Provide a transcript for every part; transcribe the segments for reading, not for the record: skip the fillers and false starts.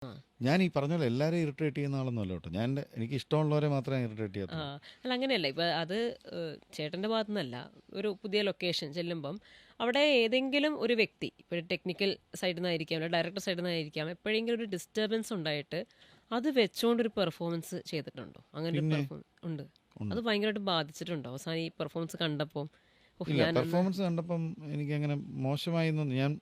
ആ. ഞാൻ ഈ പറഞ്ഞ പോലെ എല്ലാവരെയും ഇറിറ്റേറ്റ് ചെയ്യുന്ന ആളൊന്നുമല്ല കേട്ടോ. എനിക്ക് ഇഷ്ടമുള്ളവരെ മാത്രമേ ഇറിറ്റേറ്റ് ആ ചെയ്യാത്തുള്ളൂ. അല്ല അങ്ങനെയല്ല ഇപ്പം അത് ചേട്ടൻ്റെ ഭാഗത്തു നിന്നല്ല. ഒരു പുതിയ ലൊക്കേഷൻ ചെല്ലുമ്പം അവിടെ ഏതെങ്കിലും ഒരു വ്യക്തി ഇപ്പോൾ ടെക്നിക്കൽ സൈഡിൽ നിന്നായിരിക്കാം അല്ലെങ്കിൽ ഡയറക്ടർ സൈഡിൽ നിന്നായിരിക്കാം എപ്പോഴെങ്കിലും ഒരു ഡിസ്റ്റർബൻസ് ഉണ്ടായിട്ട് അത് വെച്ചുകൊണ്ടൊരു പെർഫോമൻസ് ചെയ്തിട്ടുണ്ടോ? അങ്ങനെ ഒരു പിന്നെ പെർഫോമൻസ് ഉണ്ട്. ഉണ്ട്. അത് ഭയങ്കരമായിട്ട് ബാധിച്ചിട്ടുണ്ടോ അവസാനം ഈ പെർഫോമൻസ് കണ്ടപ്പോൾ? ഓഹ് ഇല്ല, ഞാനന്ന് പെർഫോമൻസ് കണ്ടപ്പം എനിക്കങ്ങനെ മോശമായി എന്നൊന്നും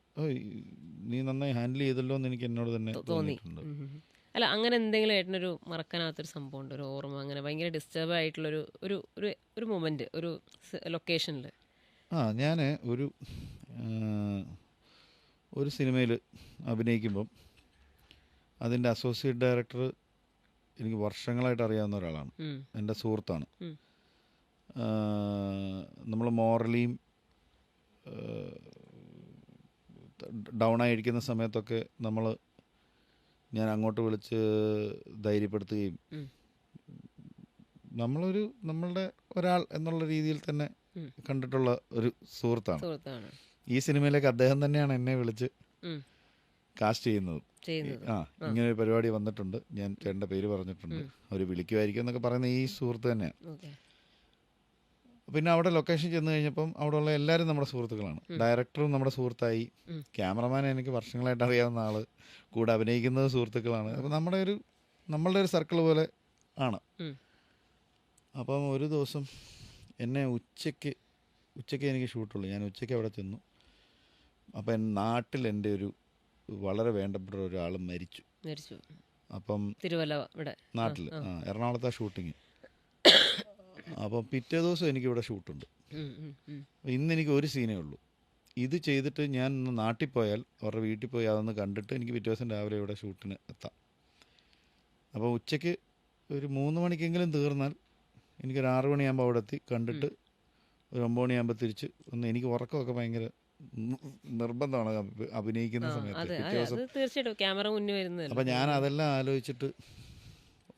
നീ നന്നായി ഹാൻഡിൽ ചെയ്തല്ലോ എന്ന് എനിക്ക് എന്നോട് തന്നെ തോന്നി. തോന്നിയിട്ടുണ്ട്. ഉം ഉം ഉം. അല്ല അങ്ങനെ എന്തെങ്കിലും ഏട്ടനൊരു മറക്കാനാവാത്തൊരു സംഭവം ഉണ്ട്, ഒരു ഓർമ്മ, അങ്ങനെ ഭയങ്കര ഡിസ്റ്റർബ് ആയിട്ടുള്ളൊരു ഒരു ഒരു ഒരു മൊമെന്റ് ഒരു ലൊക്കേഷനിൽ? ഞാൻ ഒരു ആ, ഒരു സിനിമയിൽ അഭിനയിക്കുമ്പം അതിൻ്റെ അസോസിയേറ്റ് ഡയറക്ടർ എനിക്ക് വർഷങ്ങളായിട്ട് അറിയാവുന്ന ഒരാളാണ്. എൻ്റെ സുഹൃത്താണ്. നമ്മൾ മോറലിയും ഡൗൺ ആയിരിക്കുന്ന സമയത്തൊക്കെ ഞാൻ അങ്ങോട്ട് വിളിച്ച് ധൈര്യപ്പെടുത്തുകയും നമ്മളുടെ ഒരാൾ എന്നുള്ള രീതിയിൽ തന്നെ കണ്ടിട്ടുള്ള ഒരു സുഹൃത്താണ്. സുഹൃത്താണ്. ഈ സിനിമയിലേക്ക് അദ്ദേഹം തന്നെയാണ് എന്നെ വിളിച്ച് ഉം. കാസ്റ്റ് ചെയ്യുന്നത്. ചെയ്യുന്നത്. ഇങ്ങനെ ഒരു പരിപാടി വന്നിട്ടുണ്ട്, ഞാൻ ചേട്ടൻ്റെ പേര് പറഞ്ഞിട്ടുണ്ട്, അവർ വിളിക്കുമായിരിക്കും എന്നൊക്കെ പറയുന്ന ഈ സുഹൃത്ത് തന്നെയാണ്. ഓക്കെ. പിന്നെ അവിടെ ലൊക്കേഷൻ ചെന്ന് കഴിഞ്ഞപ്പം അവിടെയുള്ള എല്ലാവരും നമ്മുടെ സുഹൃത്തുക്കളാണ്. ഡയറക്ടറും നമ്മുടെ സുഹൃത്തായി, ക്യാമറമാൻ എനിക്ക് വർഷങ്ങളായിട്ട് അറിയാവുന്ന ആൾ, കൂടെ അഭിനയിക്കുന്നത് സുഹൃത്തുക്കളാണ്. അപ്പം നമ്മളുടെ ഒരു സർക്കിൾ പോലെ ആണ്. അപ്പം ഒരു ദിവസം എന്നെ ഉച്ചയ്ക്ക് എനിക്ക് ഷൂട്ടുള്ളൂ. ഞാൻ ഉച്ചയ്ക്ക് അവിടെ ചെന്നു. അപ്പം നാട്ടിൽ എൻ്റെ ഒരു വളരെ വേണ്ടപ്പെട്ട ഒരാൾ മരിച്ചു. അപ്പം തിരുവല്ല ഇവിടെ നാട്ടിൽ എറണാകുളത്താണ് ഷൂട്ടിങ്. അപ്പം പിറ്റേ ദിവസം എനിക്കിവിടെ ഷൂട്ടുണ്ട്. ഇന്നെനിക്ക് ഒരു സീനേ ഉള്ളൂ. ഇത് ചെയ്തിട്ട് ഞാൻ നാട്ടിൽ പോയാൽ അവരുടെ വീട്ടിൽ പോയി അതൊന്ന് കണ്ടിട്ട് എനിക്ക് പിറ്റേ ദിവസം രാവിലെ ഇവിടെ ഷൂട്ടിന് എത്താം. അപ്പോൾ ഉച്ചയ്ക്ക് ഒരു 3 മണിക്കെങ്കിലും തീർന്നാൽ എനിക്കൊരു 6 മണിയാകുമ്പോൾ അവിടെ എത്തി കണ്ടിട്ട് ഒരു 9 മണിയാകുമ്പോൾ തിരിച്ച് എനിക്ക് ഉറക്കമൊക്കെ ഭയങ്കര നിർബന്ധമാണ് അഭിനയിക്കുന്ന സമയത്ത് പിറ്റേ ദിവസം. തീർച്ചയായിട്ടും ക്യാമറ മുന്നിൽ വരുന്നത്. അപ്പം ഞാൻ അതെല്ലാം ആലോചിച്ചിട്ട്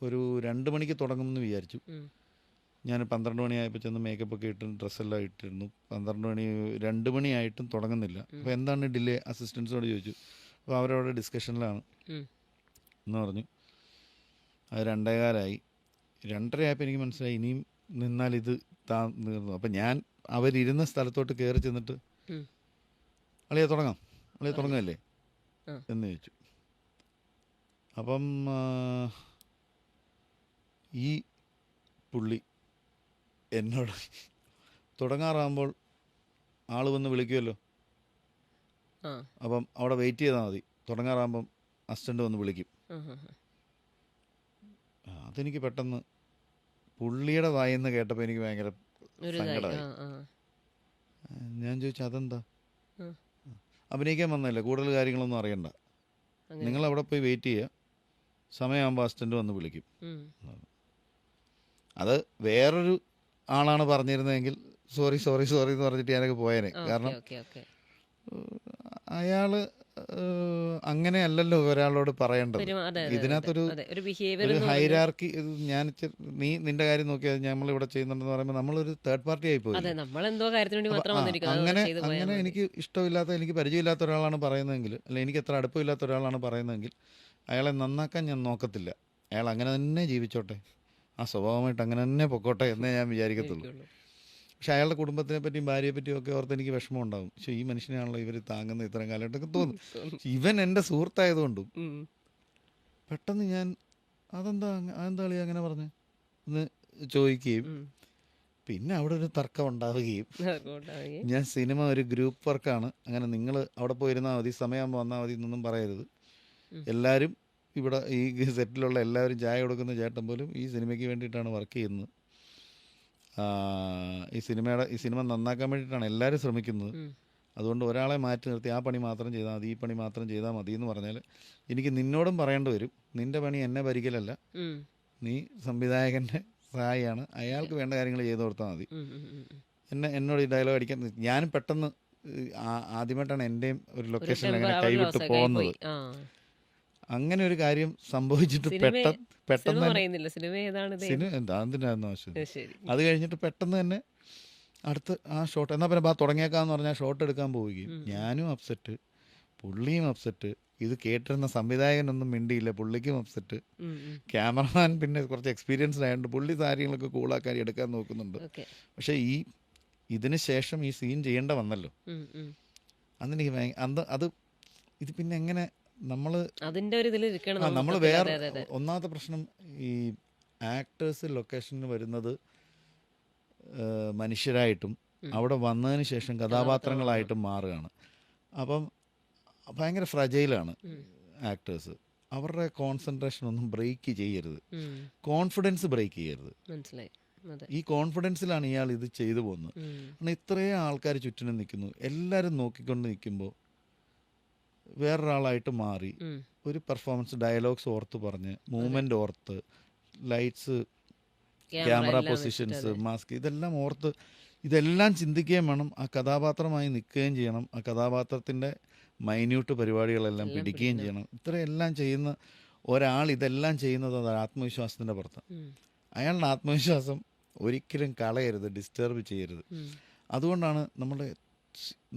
ഒരു 2 മണിക്ക് തുടങ്ങുമെന്ന് വിചാരിച്ചു. ഞാൻ 12 മണിയായപ്പോൾ ചെന്ന് മേക്കപ്പ് ഒക്കെ ഇട്ട് ഡ്രസ്സെല്ലാം ഇട്ടിരുന്നു. 2 മണിയായിട്ടും തുടങ്ങുന്നില്ല. അപ്പോൾ എന്താണ് ഡിലേ? അസിസ്റ്റൻസിനോട് ചോദിച്ചു. അപ്പോൾ അവരവിടെ ഡിസ്കഷനിലാണ് എന്ന് പറഞ്ഞു. അത് 2:15 2:30 ആയപ്പോൾ എനിക്ക് മനസ്സിലായി ഇനിയും നിന്നാൽ ഇത് തീർന്നു. അപ്പം ഞാൻ അവരിരുന്ന സ്ഥലത്തോട്ട് കയറി ചെന്നിട്ട് അളിയെ തുടങ്ങുകയല്ലേ എന്ന് ചോദിച്ചു. അപ്പം ഈ പുള്ളി എന്നോട് തുടങ്ങാറാകുമ്പോൾ ആൾ വന്ന് വിളിക്കുമല്ലോ, അപ്പം അവിടെ വെയിറ്റ് ചെയ്താൽ മതി, തുടങ്ങാറാകുമ്പം അസിസ്റ്റൻ്റ് വന്ന് വിളിക്കും. അതെനിക്ക് പെട്ടെന്ന് പുള്ളിയുടെ വായിന്ന് കേട്ടപ്പോൾ എനിക്ക് ഭയങ്കര സങ്കടമായി. ഞാൻ ചോദിച്ചു അതെന്താ? അഭിനയിക്കാൻ വന്നതല്ലേ, കൂടുതൽ കാര്യങ്ങളൊന്നും അറിയണ്ട, നിങ്ങൾ അവിടെ പോയി വെയിറ്റ് ചെയ്യുക, സമയമാകുമ്പോൾ അസിസ്റ്റൻ്റ് വന്ന് വിളിക്കും. അത് വേറൊരു ആളാണ് പറഞ്ഞിരുന്നതെങ്കിൽ സോറി എന്ന് പറഞ്ഞിട്ട് ഞാനൊക്കെ പോയേനെ. കാരണം അയാൾ അങ്ങനെയല്ലല്ലോ ഒരാളോട് പറയേണ്ടത്. ഇതിനകത്തൊരു ഹൈറാർക്കി. നിന്റെ കാര്യം നോക്കിയാൽ നമ്മളിവിടെ ചെയ്യുന്നുണ്ടെന്ന് പറയുമ്പോൾ നമ്മളൊരു തേർഡ് പാർട്ടി ആയി പോയി. അങ്ങനെ എനിക്ക് ഇഷ്ടമില്ലാത്ത, എനിക്ക് പരിചയമില്ലാത്ത ഒരാളാണ് പറയുന്നതെങ്കിൽ, അല്ലെങ്കിൽ എനിക്ക് എത്ര അടുപ്പമില്ലാത്ത ഒരാളാണ് പറയുന്നതെങ്കിൽ അയാളെ നന്നാക്കാൻ ഞാൻ നോക്കത്തില്ല. അയാൾ അങ്ങനെ തന്നെ ജീവിച്ചോട്ടെ, ആ സ്വഭാവമായിട്ട് അങ്ങനെ തന്നെ പൊക്കോട്ടെ എന്നേ ഞാൻ വിചാരിക്കത്തുള്ളൂ. പക്ഷെ അയാളുടെ കുടുംബത്തിനെ പറ്റിയും ഭാര്യയെ പറ്റിയും ഒക്കെ ഓർത്ത് എനിക്ക് വിഷമം ഉണ്ടാകും. പക്ഷെ ഈ മനുഷ്യനാണല്ലോ ഇവർ താങ്ങുന്ന ഇത്രയും കാലമായിട്ടൊക്കെ തോന്നും. ഇവൻ എൻ്റെ സുഹൃത്തായതുകൊണ്ടും പെട്ടെന്ന് ഞാൻ അതെന്താ കളി അങ്ങനെ പറഞ്ഞ് എന്ന് ചോദിക്കുകയും പിന്നെ അവിടെ ഒരു തർക്കം ഉണ്ടാവുകയും. ഞാൻ സിനിമ ഒരു ഗ്രൂപ്പ് വർക്കാണ്, അങ്ങനെ നിങ്ങൾ അവിടെ പോയിരുന്നാൽ മതി, സമയമാകുമ്പോൾ വന്നാൽ മതി എന്നൊന്നും പറയരുത്. എല്ലാവരും ഇവിടെ ഈ സെറ്റിലുള്ള എല്ലാവരും ചായ കൊടുക്കുന്ന ചേട്ടൻ പോലും ഈ സിനിമയ്ക്ക് വേണ്ടിയിട്ടാണ് വർക്ക് ചെയ്യുന്നത്. ഈ സിനിമ നന്നാക്കാൻ വേണ്ടിയിട്ടാണ് എല്ലാവരും ശ്രമിക്കുന്നത്. അതുകൊണ്ട് ഒരാളെ മാറ്റി നിർത്തി ആ പണി മാത്രം ചെയ്താൽ മതി, ഈ പണി മാത്രം ചെയ്താൽ മതി എന്ന് പറഞ്ഞാൽ എനിക്ക് നിന്നോടും പറയേണ്ടി വരും. നിൻ്റെ പണി എന്നെ ഭരിക്കലല്ല, നീ സംവിധായകൻ്റെ സഹായിയാണ്, അയാൾക്ക് വേണ്ട കാര്യങ്ങൾ ചെയ്തു കൊടുത്താൽ മതി. എന്നോട് ഈ ഡയലോഗ് അടിക്കാൻ ഞാനും പെട്ടെന്ന് ആദ്യമായിട്ടാണ് എൻ്റെയും ഒരു ലൊക്കേഷനിൽ അങ്ങനെ കൈവിട്ട് പോകുന്നത്. അങ്ങനെ ഒരു കാര്യം സംഭവിച്ചിട്ട് പെട്ടെന്ന് എന്തിനായിരുന്നു ആവശ്യം. അത് കഴിഞ്ഞിട്ട് പെട്ടെന്ന് തന്നെ അടുത്ത് ആ ഷോട്ട് എന്നാൽ പിന്നെ തുടങ്ങിയേക്കാന്ന് പറഞ്ഞാൽ ഷോട്ട് എടുക്കാൻ പോവുകയും ഞാനും അപ്സെറ്റ്, പുള്ളിയും അപ്സെറ്റ്, ഇത് കേട്ടിരുന്ന സംവിധായകനൊന്നും മിണ്ടിയില്ല, പുള്ളിക്കും അപ്സെറ്റ്. ഉം, ഉം. ക്യാമറമാൻ പിന്നെ കുറച്ച് എക്സ്പീരിയൻസ്ഡ് ആയതുകൊണ്ട് പുള്ളി കാര്യങ്ങളൊക്കെ കൂളാക്കാൻ എടുക്കാൻ നോക്കുന്നുണ്ട്. ഓക്കെ. പക്ഷേ ഇതിന് ശേഷം ഈ സീൻ ചെയ്യേണ്ട വന്നല്ലോ. ഉം, ഉം. അന്ന് എനിക്ക് അന്ന് അത് ഇത് പിന്നെ എങ്ങനെ നമ്മൾ അതിന്റെ ഒരു ഇതിൽ ഇരിക്കണം നമ്മൾ മൊത്തത്തിൽ. വേറെ അതെ, അതെ. ഒന്നാമത്തെ പ്രശ്നം ഈ ആക്ടേഴ്സ് ലൊക്കേഷനിൽ വരുന്നത് മനുഷ്യരായിട്ടും അവിടെ വന്നതിന് ശേഷം കഥാപാത്രങ്ങളായിട്ടും മാറുകയാണ്. അപ്പം ഭയങ്കര ഫ്രജൈലാണ് ആക്ടേഴ്സ്. അവരുടെ കോൺസെൻട്രേഷൻ ഒന്നും ബ്രേക്ക് ചെയ്യരുത്, ഉം. കോൺഫിഡൻസ് ബ്രേക്ക് ചെയ്യരുത്. മനസ്സിലായി. അതെ. ഈ കോൺഫിഡൻസിലാണ് ഇയാൾ ഇത് ചെയ്തു പോകുന്നത്. ഉം. കാരണം ഇത്രയും ആൾക്കാർ ചുറ്റിനും നിൽക്കുന്നു, എല്ലാവരും നോക്കിക്കൊണ്ട് നിൽക്കുമ്പോൾ വേറൊരാളായിട്ട് മാറി ഉം. ഒരു പെർഫോമൻസ് ഡയലോഗ്സ് ഓർത്ത് പറഞ്ഞ് മൂവ്മെൻ്റ് ഓർത്ത് ലൈറ്റ്സ് ക്യാമറ എല്ലാം പൊസിഷൻസ് വെച്ചിട്ട്, അതെ. മാസ്ക് ഇതെല്ലാം ഓർത്ത് ഇതെല്ലാം ചിന്തിക്കുകയും വേണം, ആ കഥാപാത്രമായി നിൽക്കുകയും ചെയ്യണം, ആ കഥാപാത്രത്തിൻ്റെ മൈന്യൂട്ട് പരിപാടികളെല്ലാം എല്ലാം പിടിക്കുകയും ചെയ്യണം. ഇത്രയെല്ലാം ചെയ്യുന്ന ഒരാൾ ഇതെല്ലാം ചെയ്യുന്നത് അത് ആത്മവിശ്വാസത്തിൻ്റെ പുറത്താണ്. ഉം. അയാളുടെ ആത്മവിശ്വാസം ഒരിക്കലും കളയരുത്, ഡിസ്റ്റർബ് ചെയ്യരുത്. ഉം. അതുകൊണ്ടാണ്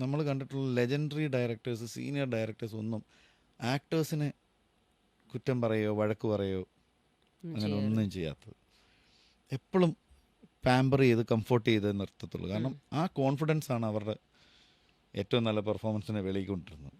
നമ്മൾ കണ്ടിട്ടുള്ള ലെജൻഡറി ഡയറക്ടേഴ്സ്, സീനിയർ ഡയറക്ടേഴ്സ് ഒന്നും ആക്ടേഴ്സിനെ കുറ്റം പറയുകയോ വഴക്ക് പറയുകയോ അങ്ങനെ ഒന്നും ചെയ്യാത്തത്. എപ്പോഴും പാമ്പർ ചെയ്ത് കംഫോർട്ട് ചെയ്ത് നിർത്തത്തുള്ളൂ. കാരണം ആ കോൺഫിഡൻസ് ആണ് അവരുടെ ഏറ്റവും നല്ല പെർഫോമൻസിനെ വെളിക്കൊണ്ടിരുന്നത്.